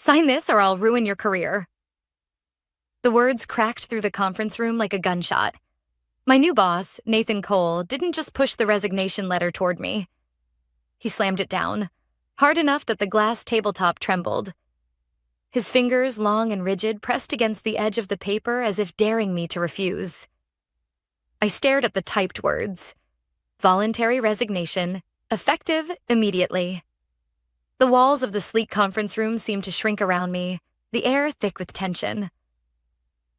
Sign this or I'll ruin your career. The words cracked through the conference room like a gunshot. My new boss, Nathan Cole, didn't just push the resignation letter toward me. He slammed it down, hard enough that the glass tabletop trembled. His fingers, long and rigid, pressed against the edge of the paper as if daring me to refuse. I stared at the typed words. Voluntary resignation, effective immediately. The walls of the sleek conference room seemed to shrink around me, the air thick with tension.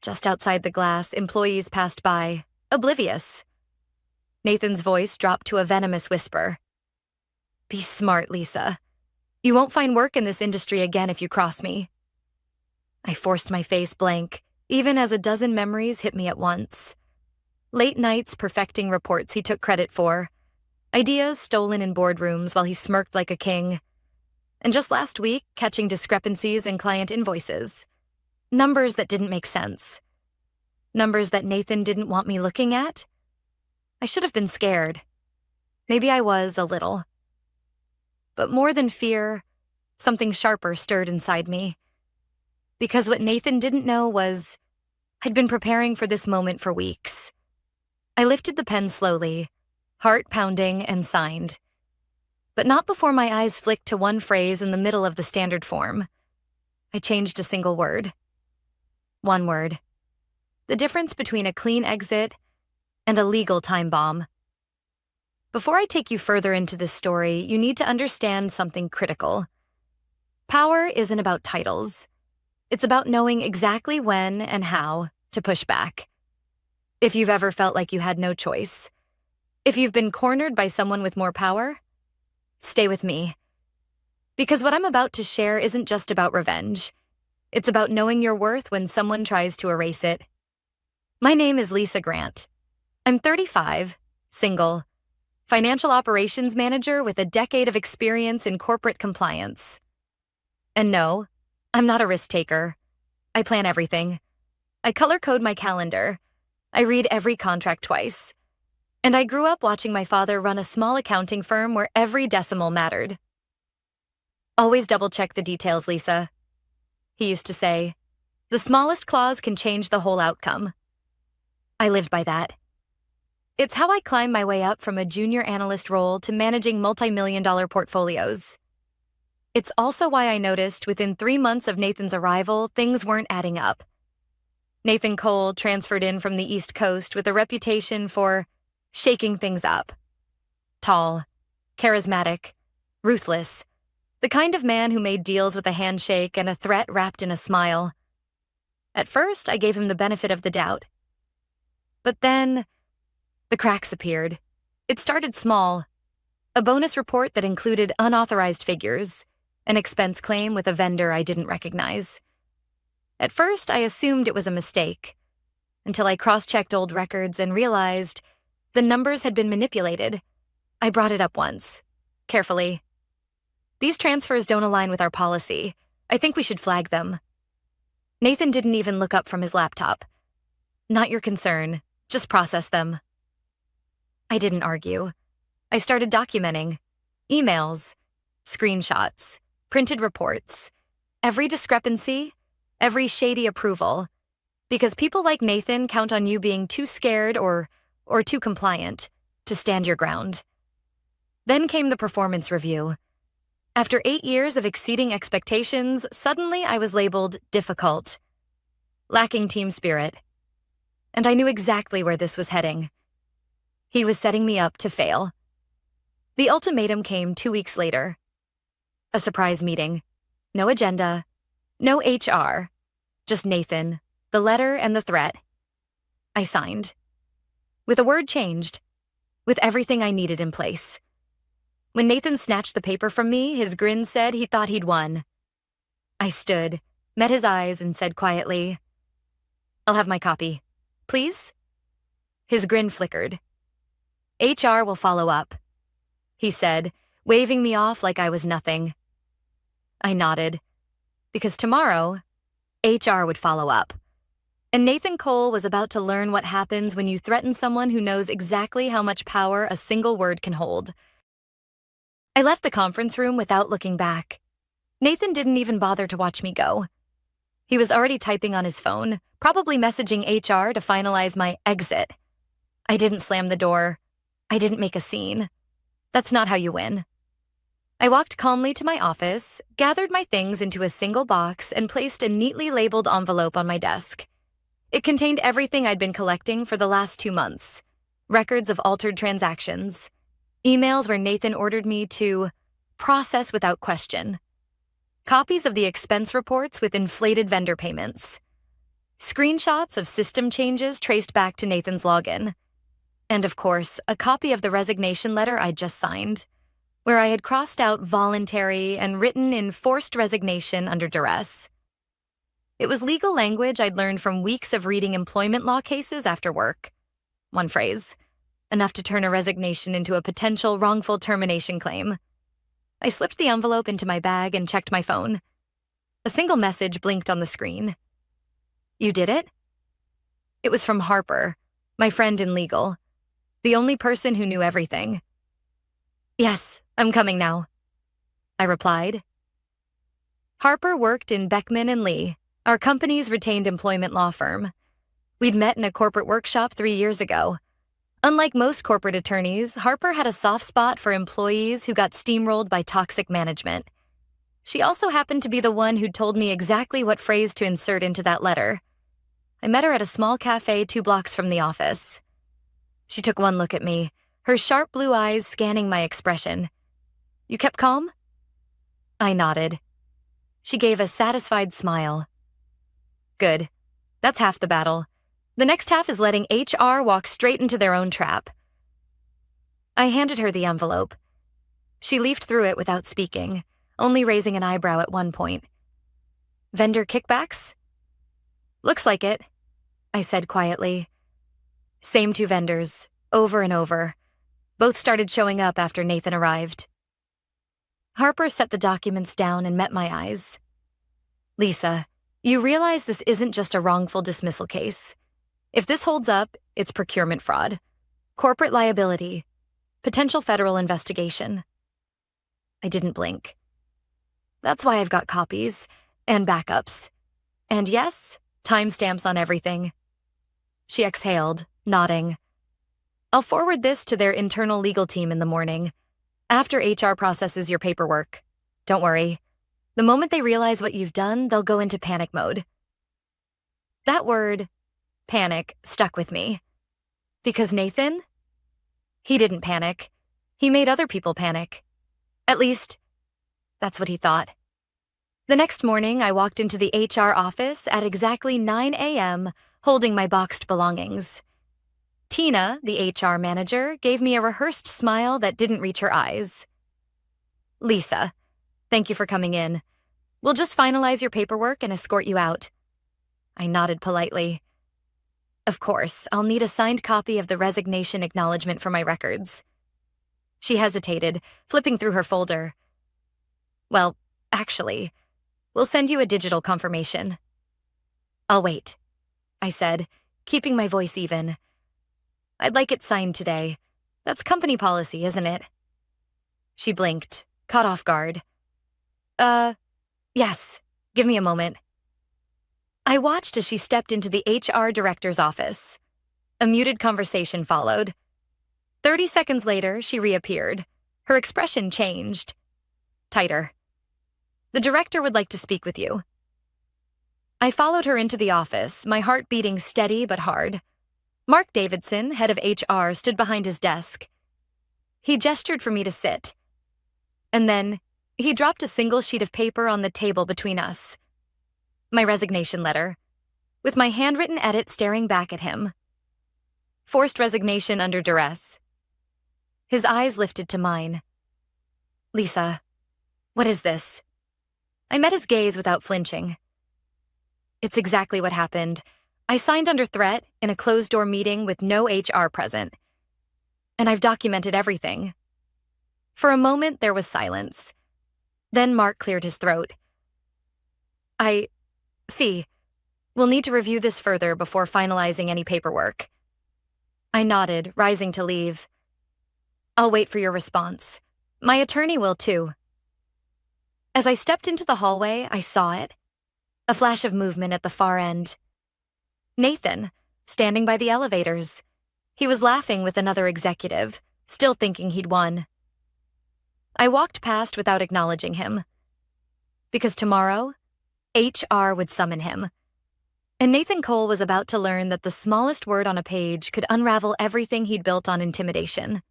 Just outside the glass, employees passed by, oblivious. Nathan's voice dropped to a venomous whisper. Be smart, Lisa. You won't find work in this industry again if you cross me. I forced my face blank, even as a dozen memories hit me at once. Late nights perfecting reports he took credit for. Ideas stolen in boardrooms while he smirked like a king. And just last week, catching discrepancies in client invoices. Numbers that didn't make sense. Numbers that Nathan didn't want me looking at. I should have been scared. Maybe I was a little. But more than fear, something sharper stirred inside me. Because what Nathan didn't know was, I'd been preparing for this moment for weeks. I lifted the pen slowly, heart pounding, and signed. But not before my eyes flicked to one phrase in the middle of the standard form. I changed a single word. One word. The difference between a clean exit and a legal time bomb. Before I take you further into this story, you need to understand something critical. Power isn't about titles. It's about knowing exactly when and how to push back. If you've ever felt like you had no choice, if you've been cornered by someone with more power, stay with me. Because what I'm about to share isn't just about revenge. It's about knowing your worth when someone tries to erase it. My name is Lisa Grant. I'm 35, single, financial operations manager with a decade of experience in corporate compliance. And no, I'm not a risk taker. I plan everything. I color code my calendar. I read every contract twice. And I grew up watching my father run a small accounting firm where every decimal mattered. Always double-check the details, Lisa. He used to say, the smallest clause can change the whole outcome. I lived by that. It's how I climbed my way up from a junior analyst role to managing multi-million-dollar portfolios. It's also why I noticed within 3 months of Nathan's arrival, things weren't adding up. Nathan Cole transferred in from the East Coast with a reputation for shaking things up. Tall, charismatic, ruthless, the kind of man who made deals with a handshake and a threat wrapped in a smile. At first, I gave him the benefit of the doubt. But then, the cracks appeared. It started small. A bonus report that included unauthorized figures, an expense claim with a vendor I didn't recognize. At first, I assumed it was a mistake, until I cross-checked old records and realized the numbers had been manipulated. I brought it up once, carefully. These transfers don't align with our policy. I think we should flag them. Nathan didn't even look up from his laptop. Not your concern. Just process them. I didn't argue. I started documenting. Emails, screenshots, printed reports, every discrepancy, every shady approval. Because people like Nathan count on you being too scared or too compliant to stand your ground. Then came the performance review. After 8 years of exceeding expectations, suddenly I was labeled difficult, lacking team spirit. And I knew exactly where this was heading. He was setting me up to fail. The ultimatum came 2 weeks later. A surprise meeting. No agenda, no HR, just Nathan, the letter and the threat. I signed. With a word changed, with everything I needed in place. When Nathan snatched the paper from me, his grin said he thought he'd won. I stood, met his eyes, and said quietly, I'll have my copy. Please? His grin flickered. HR will follow up, he said, waving me off like I was nothing. I nodded, because tomorrow, HR would follow up. And Nathan Cole was about to learn what happens when you threaten someone who knows exactly how much power a single word can hold. I left the conference room without looking back. Nathan didn't even bother to watch me go. He was already typing on his phone, probably messaging HR to finalize my exit. I didn't slam the door. I didn't make a scene. That's not how you win. I walked calmly to my office, gathered my things into a single box, and placed a neatly labeled envelope on my desk. It contained everything I'd been collecting for the last 2 months. Records of altered transactions. Emails where Nathan ordered me to process without question. Copies of the expense reports with inflated vendor payments. Screenshots of system changes traced back to Nathan's login. And of course, a copy of the resignation letter I'd just signed, where I had crossed out voluntary and written in forced resignation under duress. It was legal language I'd learned from weeks of reading employment law cases after work. One phrase, enough to turn a resignation into a potential wrongful termination claim. I slipped the envelope into my bag and checked my phone. A single message blinked on the screen. "You did it?" It was from Harper, my friend in legal, the only person who knew everything. "Yes, I'm coming now," I replied. Harper worked in Beckman and Lee, our company's retained employment law firm. We'd met in a corporate workshop 3 years ago. Unlike most corporate attorneys, Harper had a soft spot for employees who got steamrolled by toxic management. She also happened to be the one who'd told me exactly what phrase to insert into that letter. I met her at a small cafe 2 blocks from the office. She took one look at me, her sharp blue eyes scanning my expression. "You kept calm?" I nodded. She gave a satisfied smile. "Good. That's half the battle. The next half is letting HR walk straight into their own trap." I handed her the envelope. She leafed through it without speaking, only raising an eyebrow at one point. "Vendor kickbacks?" "Looks like it," I said quietly. Same 2 vendors, over and over. Both started showing up after Nathan arrived. Harper set the documents down and met my eyes. "Lisa, you realize this isn't just a wrongful dismissal case. If this holds up, it's procurement fraud, corporate liability, potential federal investigation." I didn't blink. "That's why I've got copies and backups. And yes, timestamps on everything." She exhaled, nodding. "I'll forward this to their internal legal team in the morning, after HR processes your paperwork. Don't worry. The moment they realize what you've done, they'll go into panic mode." That word, panic, stuck with me. Because Nathan? He didn't panic. He made other people panic. At least, that's what he thought. The next morning, I walked into the HR office at exactly 9 a.m., holding my boxed belongings. Tina, the HR manager, gave me a rehearsed smile that didn't reach her eyes. "Lisa, thank you for coming in. We'll just finalize your paperwork and escort you out." I nodded politely. "Of course, I'll need a signed copy of the resignation acknowledgement for my records." She hesitated, flipping through her folder. "Well, actually, we'll send you a digital confirmation." "I'll wait," I said, keeping my voice even. "I'd like it signed today. That's company policy, isn't it?" She blinked, caught off guard. Yes. Give me a moment." I watched as she stepped into the HR director's office. A muted conversation followed. 30 seconds later, she reappeared. Her expression changed. Tighter. "The director would like to speak with you." I followed her into the office, my heart beating steady but hard. Mark Davidson, head of HR, stood behind his desk. He gestured for me to sit. And then, he dropped a single sheet of paper on the table between us. My resignation letter, with my handwritten edit staring back at him. Forced resignation under duress. His eyes lifted to mine. "Lisa, what is this?" I met his gaze without flinching. "It's exactly what happened. I signed under threat in a closed-door meeting with no HR present. And I've documented everything." For a moment, there was silence. Then Mark cleared his throat. See, we'll need to review this further before finalizing any paperwork." I nodded, rising to leave. "I'll wait for your response. My attorney will too." As I stepped into the hallway, I saw it. A flash of movement at the far end. Nathan, standing by the elevators. He was laughing with another executive, still thinking he'd won. I walked past without acknowledging him. Because tomorrow, HR would summon him. And Nathan Cole was about to learn that the smallest word on a page could unravel everything he'd built on intimidation.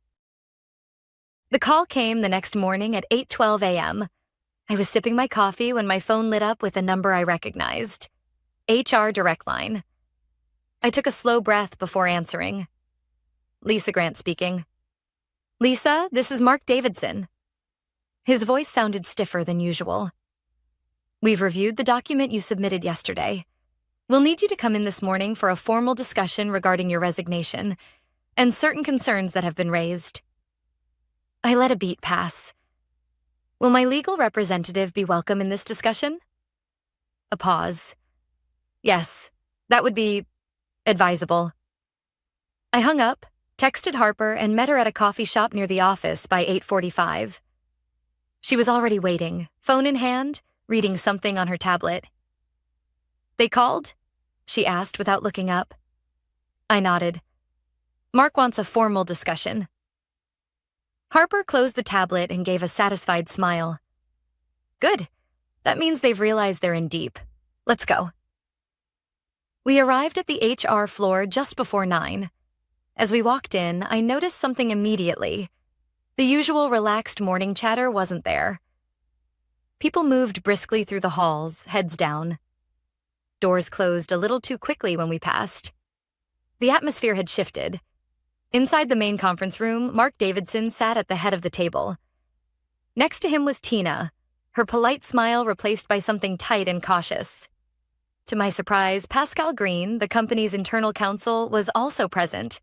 The call came the next morning at 8:12 a.m. I was sipping my coffee when my phone lit up with a number I recognized. HR Direct Line. I took a slow breath before answering. Lisa Grant speaking. Lisa, this is Mark Davidson. His voice sounded stiffer than usual. We've reviewed the document you submitted yesterday. We'll need you to come in this morning for a formal discussion regarding your resignation and certain concerns that have been raised. I let a beat pass. Will my legal representative be welcome in this discussion? A pause. Yes, that would be advisable. I hung up, texted Harper, and met her at a coffee shop near the office by 8:45. She was already waiting, phone in hand, reading something on her tablet. They called? She asked without looking up. I nodded. Mark wants a formal discussion. Harper closed the tablet and gave a satisfied smile. Good. That means they've realized they're in deep. Let's go. We arrived at the HR floor just before 9. As we walked in, I noticed something immediately. The usual relaxed morning chatter wasn't there. People moved briskly through the halls, heads down. Doors closed a little too quickly when we passed. The atmosphere had shifted. Inside the main conference room, Mark Davidson sat at the head of the table. Next to him was Tina, her polite smile replaced by something tight and cautious. To my surprise, Pascal Green, the company's internal counsel, was also present,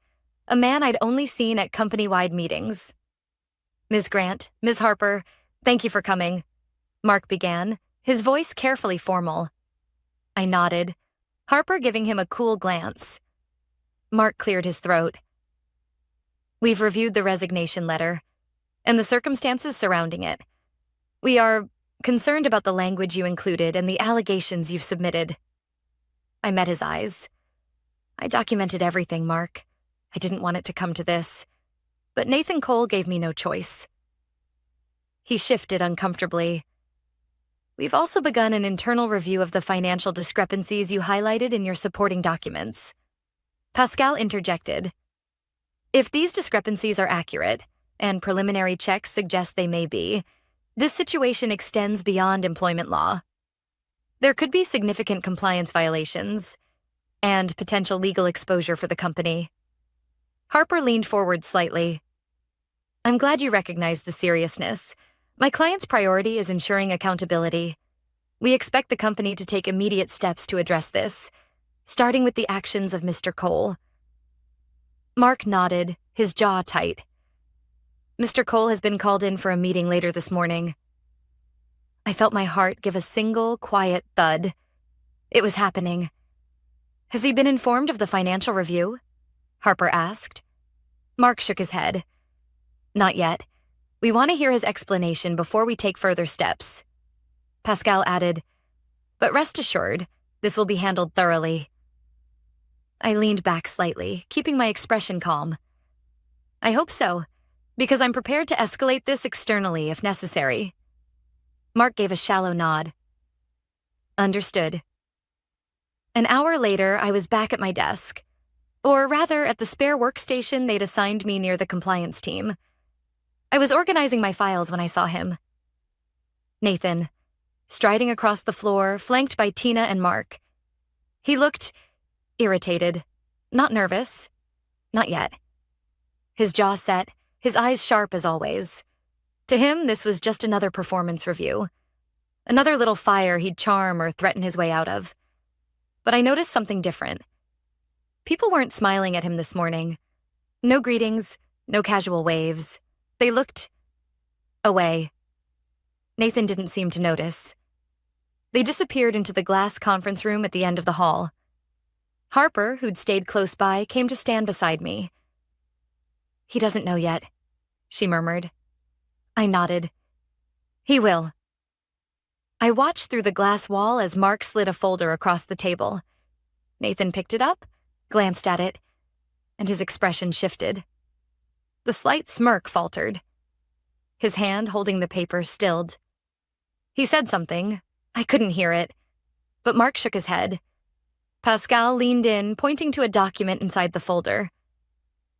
a man I'd only seen at company-wide meetings. Ms. Grant, Ms. Harper, thank you for coming, Mark began, his voice carefully formal. I nodded, Harper giving him a cool glance. Mark cleared his throat. We've reviewed the resignation letter and the circumstances surrounding it. We are concerned about the language you included and the allegations you've submitted. I met his eyes. I documented everything, Mark. I didn't want it to come to this, but Nathan Cole gave me no choice. He shifted uncomfortably. We've also begun an internal review of the financial discrepancies you highlighted in your supporting documents. Pascal interjected. If these discrepancies are accurate, and preliminary checks suggest they may be, this situation extends beyond employment law. There could be significant compliance violations and potential legal exposure for the company. Harper leaned forward slightly. I'm glad you recognize the seriousness. My client's priority is ensuring accountability. We expect the company to take immediate steps to address this, starting with the actions of Mr. Cole. Mark nodded, his jaw tight. Mr. Cole has been called in for a meeting later this morning. I felt my heart give a single, quiet thud. It was happening. Has he been informed of the financial review? Harper asked. Mark shook his head. Not yet. We want to hear his explanation before we take further steps. Pascal added, but rest assured, this will be handled thoroughly. I leaned back slightly, keeping my expression calm. I hope so, because I'm prepared to escalate this externally if necessary. Mark gave a shallow nod. Understood. An hour later, I was back at my desk, or rather at the spare workstation they'd assigned me near the compliance team. I was organizing my files when I saw him. Nathan, striding across the floor, flanked by Tina and Mark. He looked irritated, not nervous, not yet. His jaw set, his eyes sharp as always. To him, this was just another performance review. Another little fire he'd charm or threaten his way out of. But I noticed something different. People weren't smiling at him this morning. No greetings, no casual waves. They looked away. Nathan didn't seem to notice. They disappeared into the glass conference room at the end of the hall. Harper, who'd stayed close by, came to stand beside me. He doesn't know yet, she murmured. I nodded. He will. I watched through the glass wall as Mark slid a folder across the table. Nathan picked it up, glanced at it, and his expression shifted. The slight smirk faltered. His hand holding the paper stilled. He said something. I couldn't hear it, but Mark shook his head. Pascal leaned in, pointing to a document inside the folder.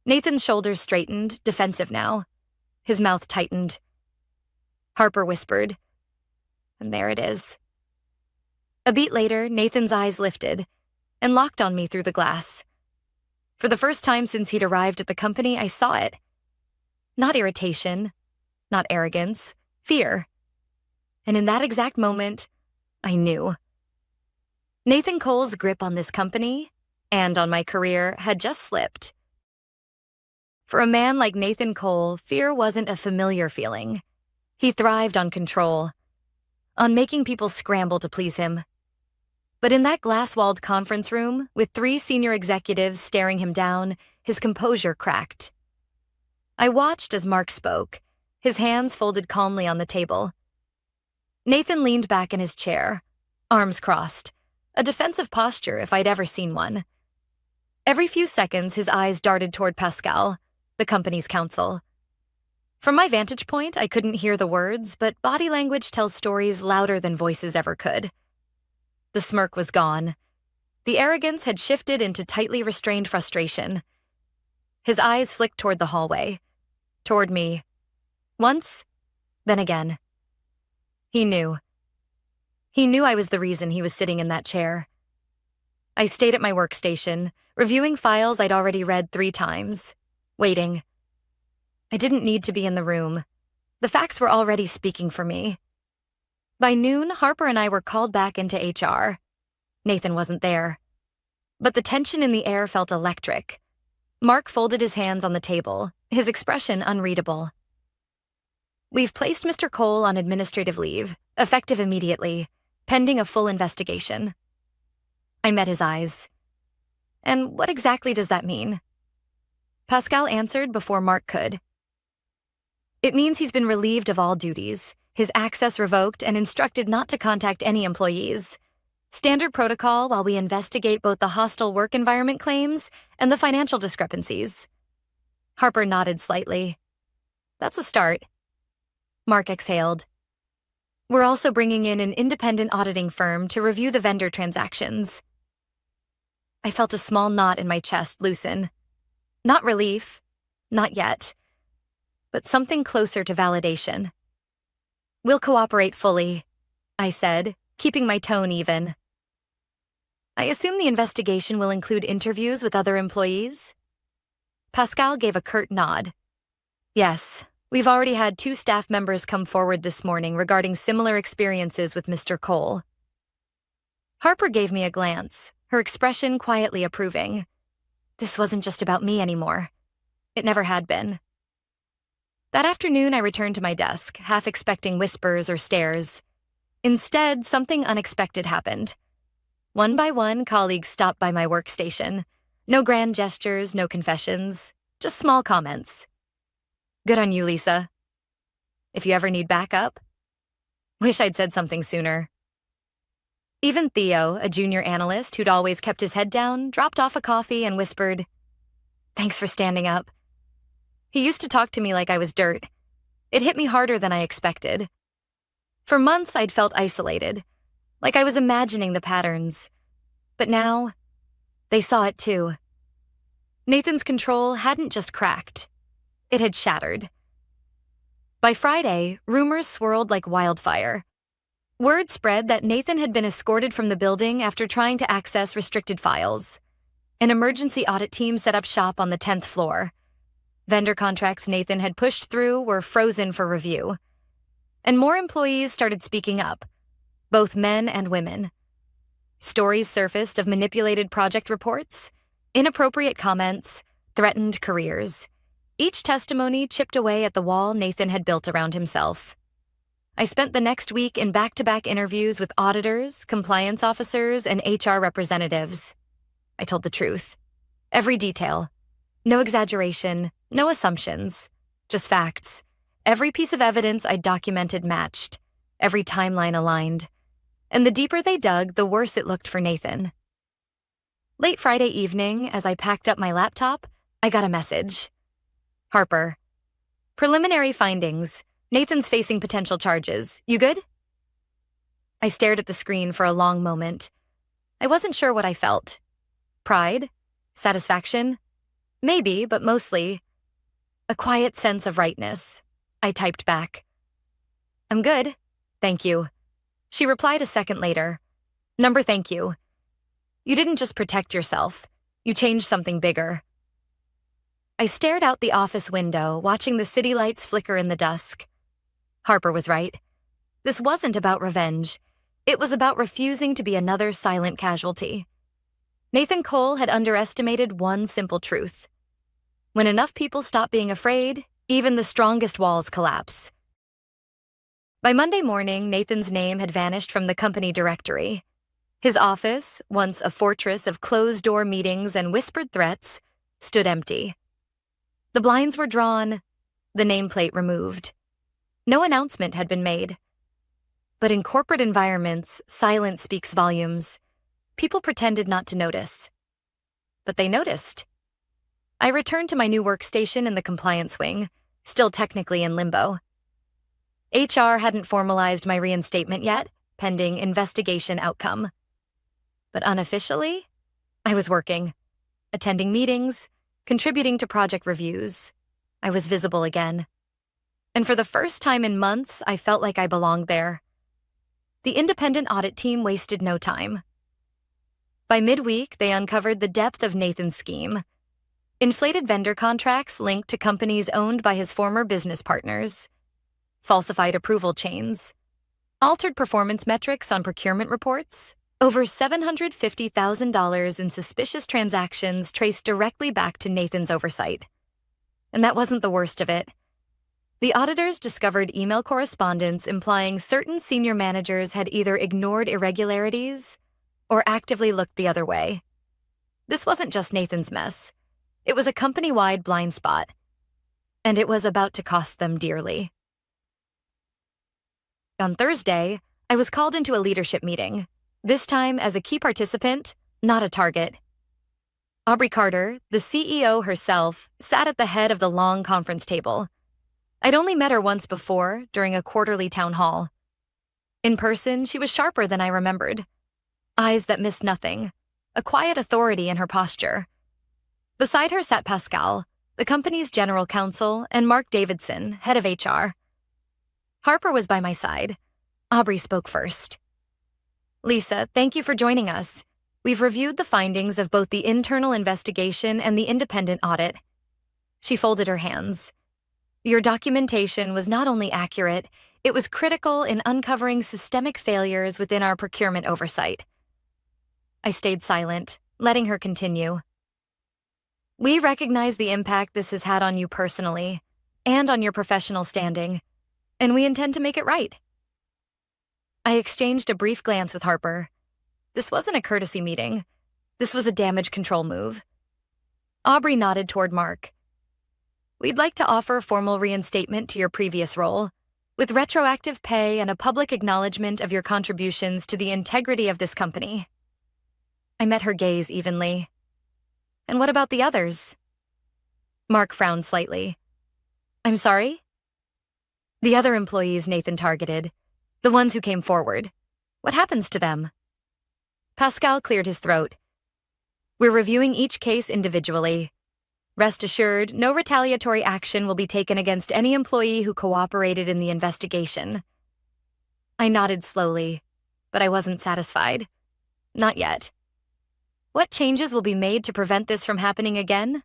Nathan's shoulders straightened, defensive now. His mouth tightened. Harper whispered, "And there it is." A beat later, Nathan's eyes lifted and locked on me through the glass. For the first time since he'd arrived at the company, I saw it. Not irritation, not arrogance, fear. And in that exact moment, I knew. Nathan Cole's grip on this company, and on my career, had just slipped. For a man like Nathan Cole, fear wasn't a familiar feeling. He thrived on control, on making people scramble to please him. But in that glass-walled conference room, with 3 senior executives staring him down, his composure cracked. I watched as Mark spoke, his hands folded calmly on the table. Nathan leaned back in his chair, arms crossed, a defensive posture if I'd ever seen one. Every few seconds, his eyes darted toward Pascal, the company's counsel. From my vantage point, I couldn't hear the words, but body language tells stories louder than voices ever could. The smirk was gone. The arrogance had shifted into tightly restrained frustration. His eyes flicked toward the hallway, toward me. Once, then again. He knew. He knew I was the reason he was sitting in that chair. I stayed at my workstation, reviewing files I'd already read 3 times, waiting. I didn't need to be in the room. The facts were already speaking for me. By noon, Harper and I were called back into HR. Nathan wasn't there. But the tension in the air felt electric. Mark folded his hands on the table, his expression unreadable. "We've placed Mr. Cole on administrative leave, effective immediately, pending a full investigation." I met his eyes. "And what exactly does that mean?" Pascal answered before Mark could. "It means he's been relieved of all duties, his access revoked, and instructed not to contact any employees. Standard protocol while we investigate both the hostile work environment claims and the financial discrepancies." Harper nodded slightly. "That's a start." Mark exhaled. "We're also bringing in an independent auditing firm to review the vendor transactions." I felt a small knot in my chest loosen. Not relief, not yet, but something closer to validation. "We'll cooperate fully," I said, keeping my tone even. "I assume the investigation will include interviews with other employees?" Pascal gave a curt nod. "Yes, we've already had 2 staff members come forward this morning regarding similar experiences with Mr. Cole." Harper gave me a glance, her expression quietly approving. This wasn't just about me anymore. It never had been. That afternoon, I returned to my desk, half expecting whispers or stares. Instead, something unexpected happened. One by one, colleagues stopped by my workstation. No grand gestures, no confessions, just small comments. "Good on you, Lisa. If you ever need backup." Wish I'd said something sooner. Even Theo, a junior analyst who'd always kept his head down, dropped off a coffee and whispered, "Thanks for standing up." He used to talk to me like I was dirt. It hit me harder than I expected. For months, I'd felt isolated, like I was imagining the patterns. But now, they saw it too. Nathan's control hadn't just cracked. It had shattered. By Friday, rumors swirled like wildfire. Word spread that Nathan had been escorted from the building after trying to access restricted files. An emergency audit team set up shop on the 10th floor. Vendor contracts Nathan had pushed through were frozen for review. And more employees started speaking up, both men and women. Stories surfaced of manipulated project reports, inappropriate comments, threatened careers. Each testimony chipped away at the wall Nathan had built around himself. I spent the next week in back-to-back interviews with auditors, compliance officers, and HR representatives. I told the truth. Every detail. No exaggeration, no assumptions. Just facts. Every piece of evidence I documented matched. Every timeline aligned. And the deeper they dug, the worse it looked for Nathan. Late Friday evening, as I packed up my laptop, I got a message. Harper. Preliminary findings. Nathan's facing potential charges. You good? I stared at the screen for a long moment. I wasn't sure what I felt. Pride? Satisfaction? Maybe, but mostly a quiet sense of rightness. I typed back. I'm good. Thank you. She replied a second later. Number thank you. You didn't just protect yourself. You changed something bigger. I stared out the office window, watching the city lights flicker in the dusk. Harper was right. This wasn't about revenge. It was about refusing to be another silent casualty. Nathan Cole had underestimated one simple truth. When enough people stop being afraid, even the strongest walls collapse. By Monday morning, Nathan's name had vanished from the company directory. His office, once a fortress of closed-door meetings and whispered threats, stood empty. The blinds were drawn, the nameplate removed. No announcement had been made. But in corporate environments, silence speaks volumes. People pretended not to notice. But they noticed. I returned to my new workstation in the compliance wing, still technically in limbo. HR hadn't formalized my reinstatement yet, pending investigation outcome. But unofficially, I was working, attending meetings, contributing to project reviews. I was visible again. And for the first time in months, I felt like I belonged there. The independent audit team wasted no time. By midweek, they uncovered the depth of Nathan's scheme. Inflated vendor contracts linked to companies owned by his former business partners, falsified approval chains, altered performance metrics on procurement reports, over $750,000 in suspicious transactions traced directly back to Nathan's oversight. And that wasn't the worst of it. The auditors discovered email correspondence implying certain senior managers had either ignored irregularities or actively looked the other way. This wasn't just Nathan's mess. It was a company-wide blind spot, and it was about to cost them dearly. On Thursday, I was called into a leadership meeting, this time as a key participant, not a target. Aubrey Carter, the CEO herself, sat at the head of the long conference table. I'd only met her once before, during a quarterly town hall. In person, she was sharper than I remembered. Eyes that missed nothing, a quiet authority in her posture. Beside her sat Pascal, the company's general counsel, and Mark Davidson, head of HR. Harper was by my side. Aubrey spoke first. Lisa, thank you for joining us. We've reviewed the findings of both the internal investigation and the independent audit. She folded her hands. Your documentation was not only accurate, it was critical in uncovering systemic failures within our procurement oversight. I stayed silent, letting her continue. We recognize the impact this has had on you personally and on your professional standing, and we intend to make it right. I exchanged a brief glance with Harper. This wasn't a courtesy meeting. This was a damage control move. Aubrey nodded toward Mark. We'd like to offer formal reinstatement to your previous role, with retroactive pay and a public acknowledgement of your contributions to the integrity of this company. I met her gaze evenly. And what about the others? Mark frowned slightly. I'm sorry? The other employees Nathan targeted, the ones who came forward. What happens to them? Pascal cleared his throat. We're reviewing each case individually. Rest assured, no retaliatory action will be taken against any employee who cooperated in the investigation. I nodded slowly, but I wasn't satisfied. Not yet. What changes will be made to prevent this from happening again?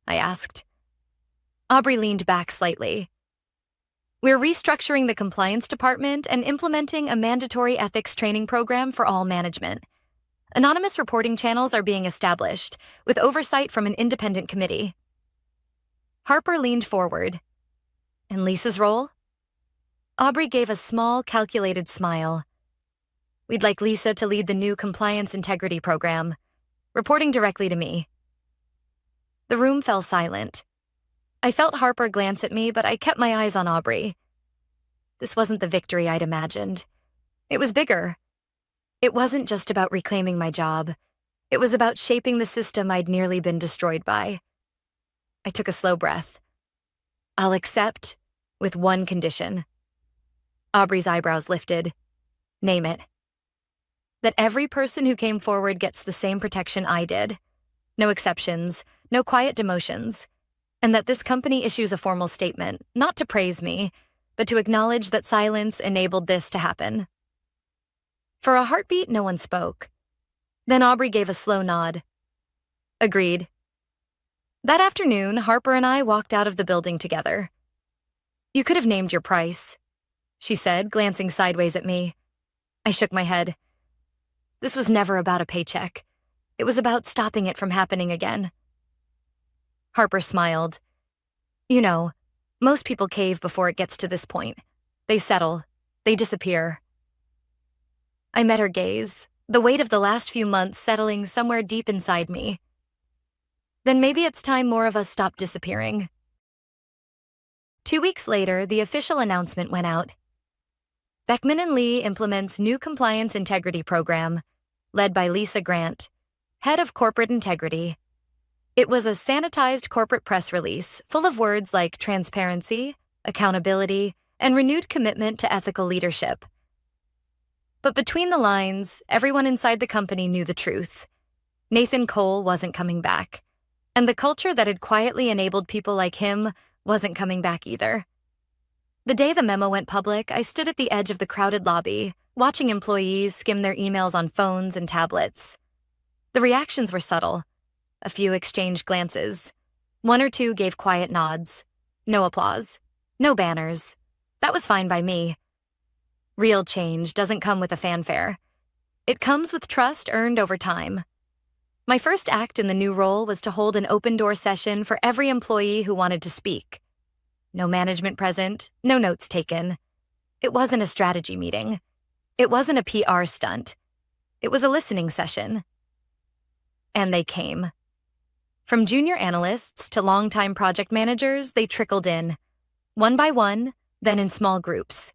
I asked. Aubrey leaned back slightly. We're restructuring the compliance department and implementing a mandatory ethics training program for all management. Anonymous reporting channels are being established, with oversight from an independent committee. Harper leaned forward. And Lisa's role? Aubrey gave a small, calculated smile. We'd like Lisa to lead the new compliance integrity program, reporting directly to me. The room fell silent. I felt Harper glance at me, but I kept my eyes on Aubrey. This wasn't the victory I'd imagined. It was bigger. It wasn't just about reclaiming my job. It was about shaping the system I'd nearly been destroyed by. I took a slow breath. I'll accept with one condition. Aubrey's eyebrows lifted. Name it. That every person who came forward gets the same protection I did. No exceptions, no quiet demotions. And that this company issues a formal statement, not to praise me, but to acknowledge that silence enabled this to happen. For a heartbeat, no one spoke. Then Aubrey gave a slow nod. Agreed. That afternoon, Harper and I walked out of the building together. You could have named your price, she said, glancing sideways at me. I shook my head. This was never about a paycheck. It was about stopping it from happening again. Harper smiled. You know, most people cave before it gets to this point. They settle. They disappear. I met her gaze, the weight of the last few months settling somewhere deep inside me. Then maybe it's time more of us stop disappearing. 2 weeks later, the official announcement went out. Beckman & Lee implements new compliance integrity program, led by Lisa Grant, head of corporate integrity. It was a sanitized corporate press release full of words like transparency, accountability, and renewed commitment to ethical leadership. But between the lines, everyone inside the company knew the truth. Nathan Cole wasn't coming back, and the culture that had quietly enabled people like him wasn't coming back either. The day the memo went public, I stood at the edge of the crowded lobby, watching employees skim their emails on phones and tablets. The reactions were subtle. A few exchanged glances. 1 or 2 gave quiet nods. No applause. No banners. That was fine by me. Real change doesn't come with a fanfare. It comes with trust earned over time. My first act in the new role was to hold an open-door session for every employee who wanted to speak. No management present, no notes taken. It wasn't a strategy meeting. It wasn't a PR stunt. It was a listening session. And they came. From junior analysts to longtime project managers, they trickled in. One by one, then in small groups.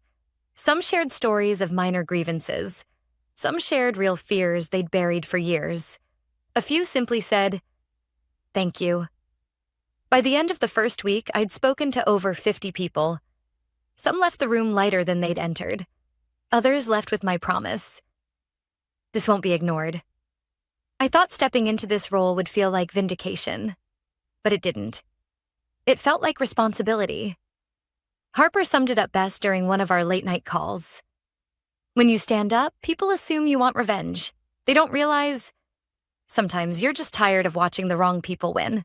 Some shared stories of minor grievances. Some shared real fears they'd buried for years. A few simply said, "Thank you." By the end of the first week, I'd spoken to over 50 people. Some left the room lighter than they'd entered. Others left with my promise. This won't be ignored. I thought stepping into this role would feel like vindication, but it didn't. It felt like responsibility. Harper summed it up best during one of our late-night calls. When you stand up, people assume you want revenge. They don't realize sometimes you're just tired of watching the wrong people win.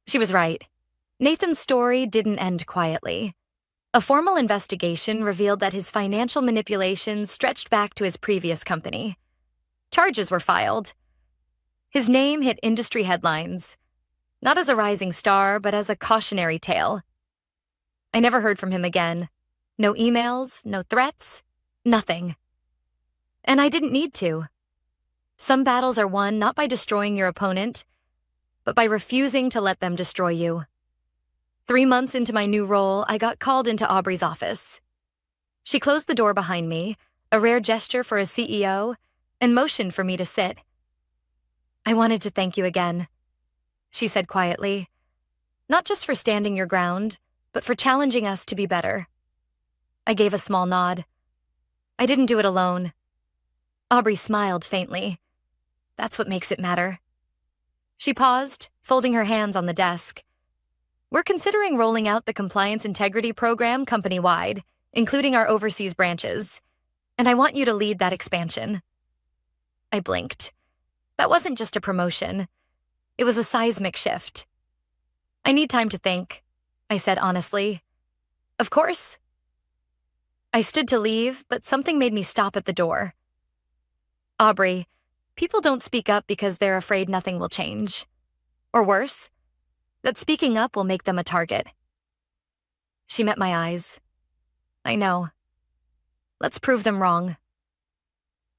She was right. Nathan's story didn't end quietly. A formal investigation revealed that his financial manipulations stretched back to his previous company. Charges were filed. His name hit industry headlines, not as a rising star, but as a cautionary tale. I never heard from him again. No emails, no threats, nothing. And I didn't need to. Some battles are won not by destroying your opponent, but by refusing to let them destroy you. 3 months into my new role, I got called into Aubrey's office. She closed the door behind me, a rare gesture for a CEO, and motioned for me to sit. "I wanted to thank you again," she said quietly. "Not just for standing your ground, but for challenging us to be better." I gave a small nod. I didn't do it alone. Aubrey smiled faintly. That's what makes it matter. She paused, folding her hands on the desk. "We're considering rolling out the compliance integrity program company-wide, including our overseas branches, and I want you to lead that expansion." I blinked. That wasn't just a promotion. It was a seismic shift. "I need time to think," I said honestly. "Of course." I stood to leave, but something made me stop at the door. "Aubrey, people don't speak up because they're afraid nothing will change. Or worse, that speaking up will make them a target." She met my eyes. "I know. Let's prove them wrong."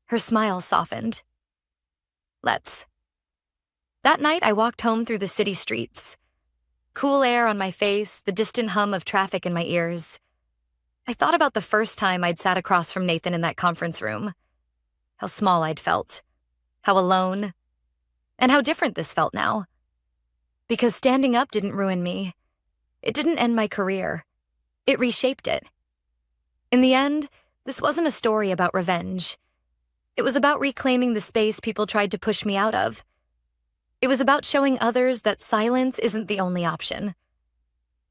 Her smile softened. "Let's." That night, I walked home through the city streets. Cool air on my face, the distant hum of traffic in my ears. I thought about the first time I'd sat across from Nathan in that conference room. how small I'd felt, how alone, and how different this felt now. Because standing up didn't ruin me. It didn't end my career. It reshaped it. In the end, this wasn't a story about revenge. It was about reclaiming the space people tried to push me out of. It was about showing others that silence isn't the only option.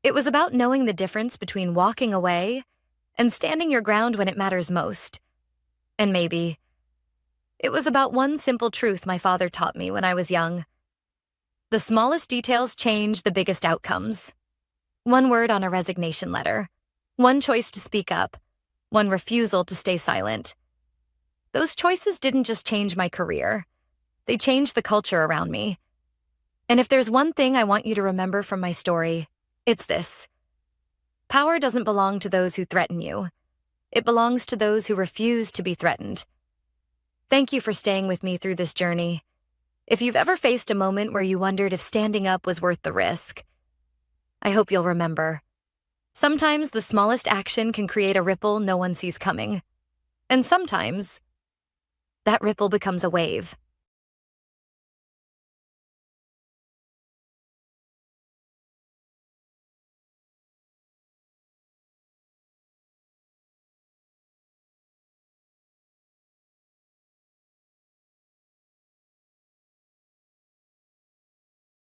It was about knowing the difference between walking away and standing your ground when it matters most. And maybe it was about one simple truth my father taught me when I was young. The smallest details change the biggest outcomes. One word on a resignation letter, one choice to speak up, one refusal to stay silent. Those choices didn't just change my career. They changed the culture around me. And if there's one thing I want you to remember from my story, it's this. Power doesn't belong to those who threaten you. It belongs to those who refuse to be threatened. Thank you for staying with me through this journey. If you've ever faced a moment where you wondered if standing up was worth the risk, I hope you'll remember. Sometimes the smallest action can create a ripple no one sees coming. And sometimes that ripple becomes a wave.